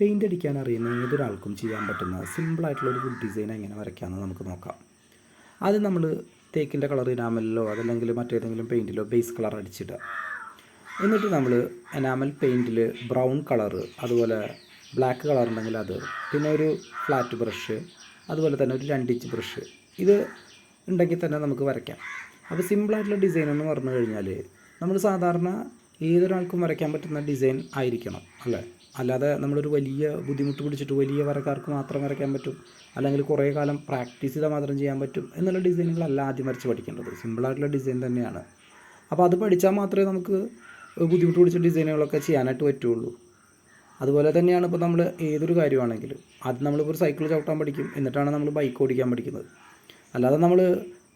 Paint അടിക്കാൻ അറിയുന്ന ഏതൊരാൾക്കും ചെയ്യാൻ പറ്റുന്ന സിമ്പിളായിട്ടുള്ളൊരു വുഡ് ഡിസൈൻ എങ്ങനെ വരയ്ക്കാമെന്ന് നമുക്ക് നോക്കാം. ആദ്യം നമ്മൾ തേക്കിൻ്റെ കളർ ഇനാമലിലോ അതല്ലെങ്കിൽ മറ്റേതെങ്കിലും പെയിൻറ്റിലോ ബേസ് കളർ അടിച്ചിടുക. എന്നിട്ട് നമ്മൾ എനാമൽ പെയിൻറ്റിൽ ബ്രൗൺ കളറ്, അതുപോലെ ബ്ലാക്ക് കളർ ഉണ്ടെങ്കിൽ അത്, പിന്നെ ഒരു ഫ്ലാറ്റ് ബ്രഷ്, അതുപോലെ തന്നെ ഒരു 2 ഇഞ്ച് ബ്രഷ്, ഇത് ഉണ്ടെങ്കിൽ തന്നെ നമുക്ക് വരയ്ക്കാം. അപ്പോൾ സിമ്പിളായിട്ടുള്ള ഡിസൈൻ എന്ന് പറഞ്ഞു കഴിഞ്ഞാൽ നമ്മൾ സാധാരണ ഏതൊരാൾക്കും വരയ്ക്കാൻ പറ്റുന്ന ഡിസൈൻ ആയിരിക്കണം, അല്ലേ? അല്ലാതെ നമ്മളൊരു വലിയ ബുദ്ധിമുട്ട് പിടിച്ചിട്ട് വലിയ വരക്കാർക്ക് മാത്രം വരയ്ക്കാൻ പറ്റും, അല്ലെങ്കിൽ കുറേ കാലം പ്രാക്ടീസ് ചെയ്താൽ മാത്രം ചെയ്യാൻ പറ്റും എന്നുള്ള ഡിസൈനുകളല്ല ആദ്യം വരച്ച് പഠിക്കേണ്ടത്. സിമ്പിളായിട്ടുള്ള ഡിസൈൻ തന്നെയാണ്. അപ്പോൾ അത് പഠിച്ചാൽ മാത്രമേ നമുക്ക് ബുദ്ധിമുട്ട് പിടിച്ച ഡിസൈനുകളൊക്കെ ചെയ്യാനായിട്ട് പറ്റുള്ളൂ. അതുപോലെ തന്നെയാണ് ഇപ്പോൾ നമ്മൾ ഏതൊരു കാര്യമാണെങ്കിലും ആദ്യം നമ്മളിപ്പോൾ ഒരു സൈക്കിൾ ചവിട്ടാൻ പഠിക്കും, എന്നിട്ടാണ് നമ്മൾ ബൈക്ക് ഓടിക്കാൻ പഠിക്കുന്നത്. അല്ലാതെ നമ്മൾ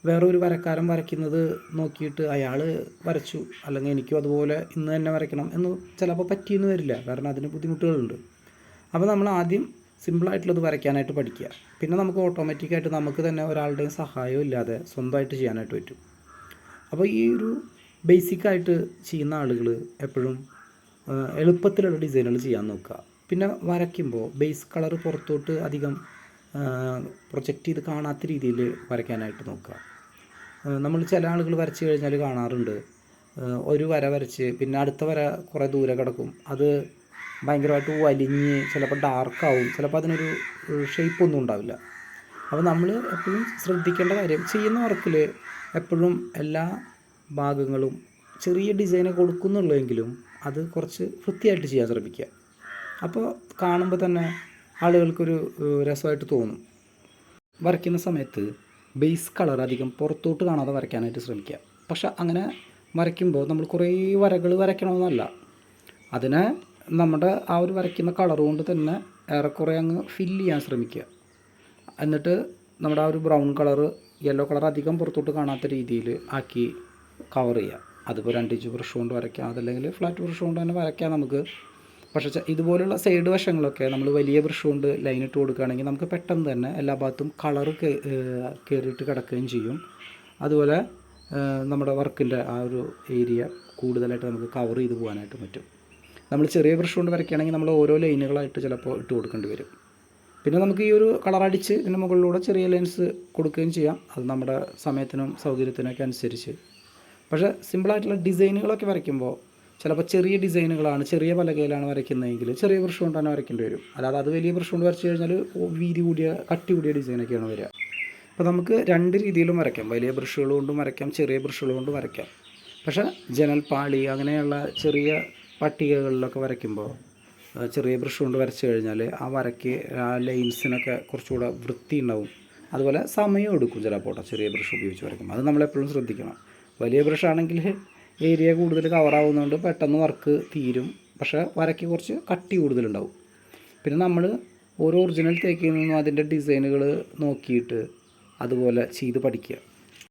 വേറൊരു വരക്കാരൻ വരയ്ക്കുന്നത് നോക്കിയിട്ട് അയാൾ വരച്ചു, അല്ലെങ്കിൽ എനിക്കും അതുപോലെ ഇന്ന് തന്നെ വരയ്ക്കണം എന്ന് ചിലപ്പോൾ പറ്റിയെന്ന് വരില്ല, കാരണം അതിന് ബുദ്ധിമുട്ടുകളുണ്ട്. അപ്പോൾ നമ്മൾ ആദ്യം സിമ്പിളായിട്ടുള്ളത് വരയ്ക്കാനായിട്ട് പഠിക്കുക. പിന്നെ നമുക്ക് ഓട്ടോമാറ്റിക്കായിട്ട് നമുക്ക് തന്നെ ഒരാളുടെയും സഹായം ഇല്ലാതെ സ്വന്തമായിട്ട് ചെയ്യാനായിട്ട് പറ്റും. അപ്പോൾ ഈ ഒരു ബേസിക്കായിട്ട് ചെയ്യുന്ന ആളുകൾ എപ്പോഴും എളുപ്പത്തിലുള്ള ഡിസൈനുകൾ ചെയ്യാൻ നോക്കുക. പിന്നെ വരയ്ക്കുമ്പോൾ ബേസ് കളർ പുറത്തോട്ട് അധികം പ്രൊജക്റ്റ് ചെയ്ത് കാണാത്ത രീതിയിൽ വരയ്ക്കാനായിട്ട് നോക്കുക. നമ്മൾ ചില ആളുകൾ വരച്ച് കഴിഞ്ഞാൽ കാണാറുണ്ട്, ഒരു വര വരച്ച് പിന്നെ അടുത്ത വര കുറേ ദൂരെ കിടക്കും, അത് ഭയങ്കരമായിട്ട് വലിഞ്ഞ് ചിലപ്പോൾ ഡാർക്കാവും, ചിലപ്പോൾ അതിനൊരു ഷേപ്പൊന്നും ഉണ്ടാവില്ല. അപ്പോൾ നമ്മൾ എപ്പോഴും ശ്രദ്ധിക്കേണ്ട കാര്യം, ചെയ്യുന്ന വർക്കിൽ എപ്പോഴും എല്ലാ ഭാഗങ്ങളും ചെറിയ ഡിസൈനെ കൊടുക്കുന്നുള്ളെങ്കിലും അത് കുറച്ച് വൃത്തിയായിട്ട് ചെയ്യാൻ ശ്രമിക്കുക. അപ്പോൾ കാണുമ്പോൾ തന്നെ ആളുകൾക്കൊരു രസമായിട്ട് തോന്നും. വരയ്ക്കുന്ന സമയത്ത് ബേസ് കളർ അധികം പുറത്തോട്ട് കാണാതെ വരയ്ക്കാനായിട്ട് ശ്രമിക്കുക. പക്ഷെ അങ്ങനെ വരയ്ക്കുമ്പോൾ നമ്മൾ കുറേ വരകൾ വരയ്ക്കണമെന്നല്ല, അതിനെ നമ്മുടെ ആ ഒരു വരയ്ക്കുന്ന കളർ കൊണ്ട് തന്നെ ഏറെക്കുറെ അങ്ങ് ഫില്ല് ചെയ്യാൻ ശ്രമിക്കുക. എന്നിട്ട് നമ്മുടെ ആ ഒരു ബ്രൗൺ കളറ് യെല്ലോ കളർ അധികം പുറത്തോട്ട് കാണാത്ത രീതിയിൽ ആക്കി കവർ ചെയ്യുക. അതിപ്പോൾ 2 ഇഞ്ച് ബ്രഷ് കൊണ്ട് വരയ്ക്കാം, അതല്ലെങ്കിൽ ഫ്ലാറ്റ് ബ്രഷ് കൊണ്ട് തന്നെ വരയ്ക്കാം നമുക്ക്. പക്ഷേ ഇതുപോലുള്ള സൈഡ് വശങ്ങളൊക്കെ നമ്മൾ വലിയ ബ്രഷ് കൊണ്ട് ലൈൻ ഇട്ട് കൊടുക്കുകയാണെങ്കിൽ നമുക്ക് പെട്ടെന്ന് തന്നെ എല്ലാ ഭാഗത്തും കളറ് കയറിയിട്ട് കിടക്കുകയും ചെയ്യും. അതുപോലെ നമ്മുടെ വർക്കിൻ്റെ ആ ഒരു ഏരിയ കൂടുതലായിട്ട് നമുക്ക് കവർ ചെയ്ത് പോകാനായിട്ട് പറ്റും. നമ്മൾ ചെറിയ ബ്രഷ് കൊണ്ട് വരയ്ക്കുകയാണെങ്കിൽ നമ്മൾ ഓരോ ലൈനുകളായിട്ട് ചിലപ്പോൾ ഇട്ട് കൊടുക്കേണ്ടി വരും. പിന്നെ നമുക്ക് ഈ ഒരു കളറടിച്ച് ഇതിൻ്റെ മുകളിലൂടെ ചെറിയ ലൈൻസ് കൊടുക്കുകയും ചെയ്യാം, അത് നമ്മുടെ സമയത്തിനും സൗകര്യത്തിനൊക്കെ അനുസരിച്ച്. പക്ഷേ സിമ്പിളായിട്ടുള്ള ഡിസൈനുകളൊക്കെ വരയ്ക്കുമ്പോൾ ചിലപ്പോൾ ചെറിയ ഡിസൈനുകളാണ്, ചെറിയ പലകയിലാണ് വരയ്ക്കുന്നതെങ്കിൽ ചെറിയ ബ്രഷ് കൊണ്ട് തന്നെ വരയ്ക്കേണ്ടി വരും. അല്ലാതെ അത് വലിയ ബ്രഷ് കൊണ്ട് വരച്ച് കഴിഞ്ഞാൽ വീതി കൂടിയ കട്ടി കൂടിയ ഡിസൈനൊക്കെയാണ് വരിക. അപ്പോൾ നമുക്ക് 2 രീതിയിലും വരയ്ക്കാം, വലിയ ബ്രഷുകൾ കൊണ്ടും വരയ്ക്കാം, ചെറിയ ബ്രഷുകൾ കൊണ്ടും വരയ്ക്കാം. പക്ഷേ ജനൽപ്പാളി അങ്ങനെയുള്ള ചെറിയ പട്ടികകളിലൊക്കെ വരയ്ക്കുമ്പോൾ ചെറിയ ബ്രഷ് കൊണ്ട് വരച്ച് കഴിഞ്ഞാൽ ആ വരയ്ക്ക് ആ ലൈൻസിനൊക്കെ കുറച്ചുകൂടെ വൃത്തി ഉണ്ടാവും. അതുപോലെ സമയം എടുക്കും ചിലപ്പോൾ ചെറിയ ബ്രഷ് ഉപയോഗിച്ച് വരയ്ക്കുമ്പോൾ, അത് നമ്മളെപ്പോഴും ശ്രദ്ധിക്കണം. വലിയ ബ്രഷ് ആണെങ്കിൽ ഏരിയ കൂടുതൽ കവറാവുന്നതുകൊണ്ട് പെട്ടെന്ന് വർക്ക് തീരും, പക്ഷേ വരയ്ക്ക് കുറച്ച് കട്ടി കൂടുതലുണ്ടാവും. പിന്നെ നമ്മൾ ഓരോ ഒറിജിനൽ തേക്കിൽ നിന്നും അതിൻ്റെ ഡിസൈനുകൾ നോക്കിയിട്ട് അതുപോലെ ചെയ്ത് പഠിക്കുക.